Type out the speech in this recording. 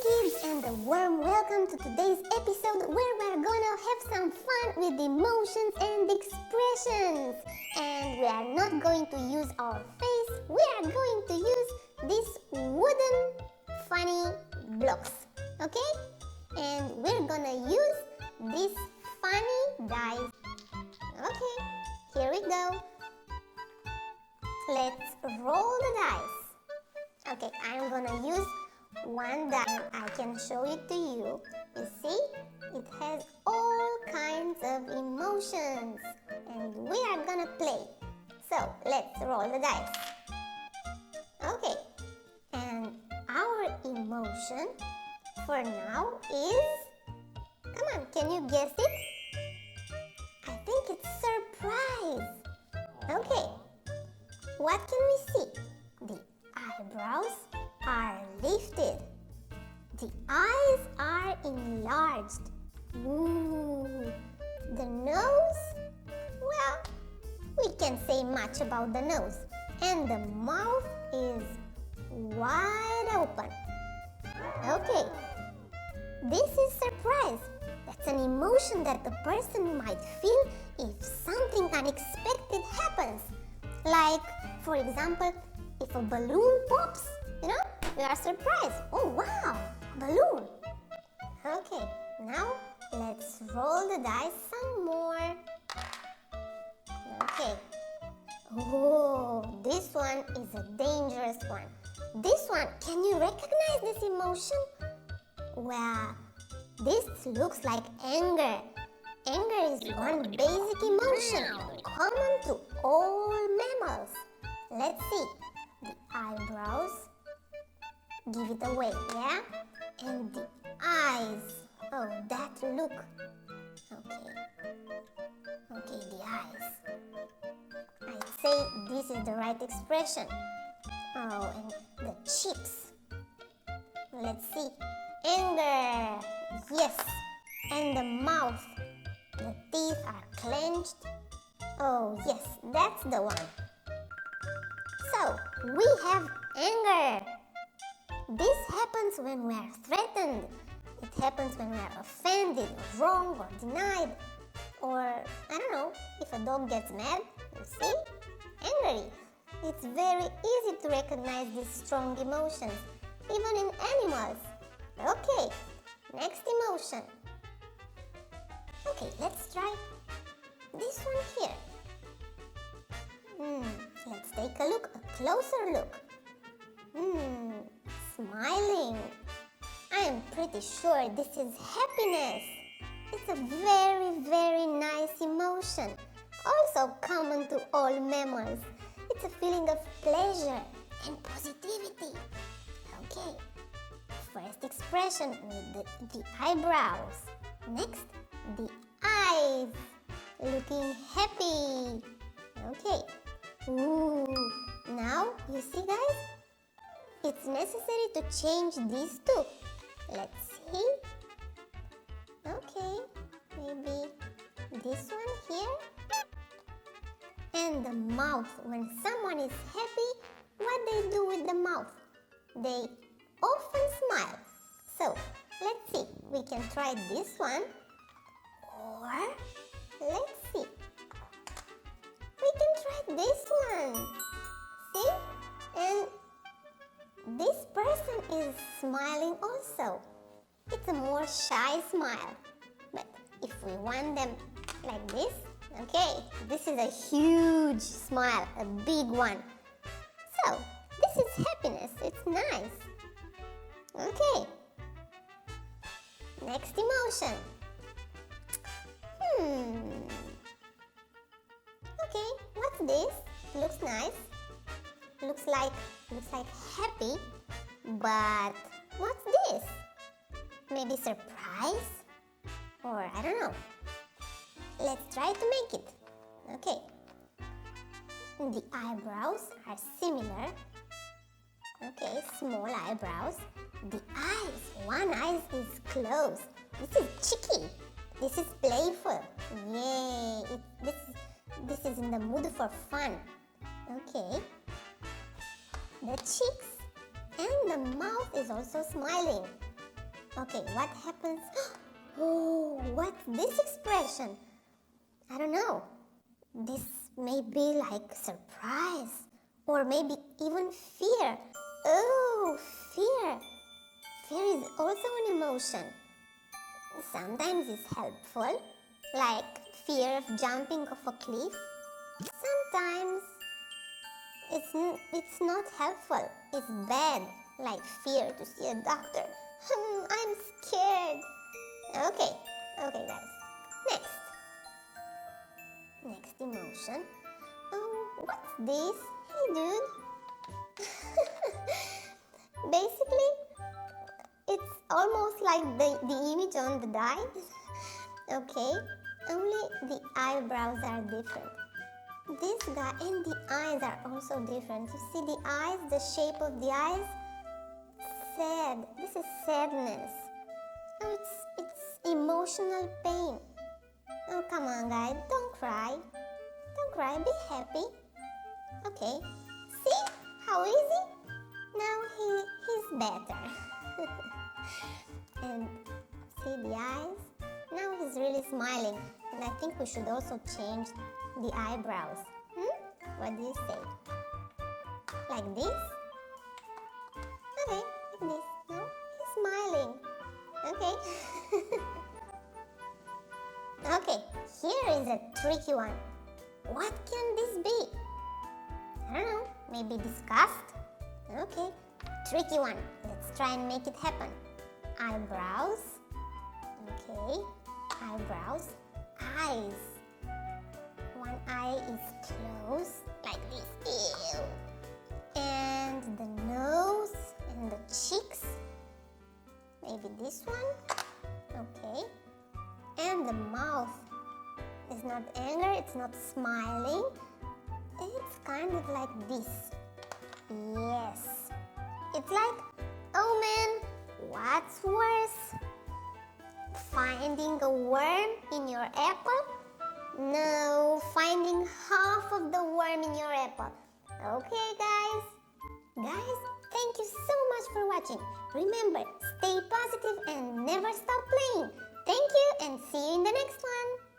kids, and a warm welcome to today's episode where we're gonna have some fun with emotions and expressions. And we are not going to use our face, we are going to use these wooden funny blocks, okay? And we're gonna use these funny dice. Okay, here we go. Let's roll the dice. Okay, I'm gonna use one die. I can show it to you. You see, it has all kinds of emotions, and we are gonna play. So let's roll the dice. Okay, and our emotion for now is, come on, can you guess it? I think it's surprise. Okay, what can we see? The eyebrows are lifted. The eyes are enlarged. Ooh, the nose? Well, we can't say much about the nose. And the mouth is wide open. Okay, this is surprise. That's an emotion that the person might feel if something unexpected happens. Like, for example, if a balloon pops, we are surprised. Oh wow, balloon. Okay, now let's roll the dice some more. Okay. Oh, this one is a dangerous one. This one, can you recognize this emotion? Well, this looks like anger. Anger is one basic emotion common to all mammals. Let's see. The eyebrows give it away, yeah? And the eyes. Oh, that look. Okay, the eyes. I'd say this is the right expression. Oh, and the cheeks. Let's see. Anger. Yes. And the mouth. The teeth are clenched. Oh, yes, that's the one. So, we have anger. This happens when we are threatened. It happens when we are offended, or wrong, or denied. Or, I don't know, if a dog gets mad, you see? Angry. It's very easy to recognize these strong emotions, even in animals. Okay, next emotion. Okay, let's try this one here. Let's take a look, a closer look. Smiling. I am pretty sure this is happiness. It's a very, very nice emotion, also common to all mammals. It's a feeling of pleasure and positivity. Okay, first expression with the eyebrows. Next, the eyes, looking happy. Okay. Ooh, now you see, guys, it's necessary to change these two. Let's see. Okay, maybe this one here. And the mouth. When someone is happy, what they do with the mouth? They often smile. So, let's see. We can try this one. Or, let's see. We can try this one. See? And this person is smiling also. It's a more shy smile. But if we want them like this, okay, this is a huge smile, a big one. So, this is happiness. It's nice. Okay. Next emotion. Okay, what's this? Looks nice. Looks like happy. But what's this? Maybe surprise? Or I don't know. Let's try to make it. Okay. The eyebrows are similar. Okay, small eyebrows. The eyes. One eye is closed. This is cheeky. This is playful. Yay! This is in the mood for fun. Okay. The cheeks and the mouth is also smiling. Okay, what happens? Oh, what's this expression? I don't know. This may be like surprise or maybe even fear. Oh, fear. Fear is also an emotion. Sometimes it's helpful, like fear of jumping off a cliff. Sometimes it's not helpful. It's bad, like fear to see a doctor. I'm scared. Okay, guys. Next emotion. Oh, what's this? Hey, dude. Basically, it's almost like the image on the die. Okay, only the eyebrows are different. This guy and the eyes are also different. You see the eyes, the shape of the eyes? Sad. This is sadness. Oh, it's emotional pain. Oh, come on, guys. Don't cry. Don't cry. Be happy. Okay. See how easy? Now he's better. And see the eyes? Now he's really smiling. And I think we should also change the eyebrows. What do you say? Like this? Okay, like this. No? He's smiling. Okay. Okay, here is a tricky one. What can this be? I don't know. Maybe disgust? Okay, tricky one. Let's try and make it happen. Eyebrows. Okay, eyebrows. Eyes. One eye is closed, like this. Ew. And the nose and the cheeks. Maybe this one. Okay. And the mouth is not anger, it's not smiling. It's kind of like this. Yes. It's like, oh man, what's worse? Finding a worm in your apple? No, finding half of the worm in your apple. Okay, guys. Guys, thank you so much for watching. Remember, stay positive and never stop playing. Thank you and see you in the next one.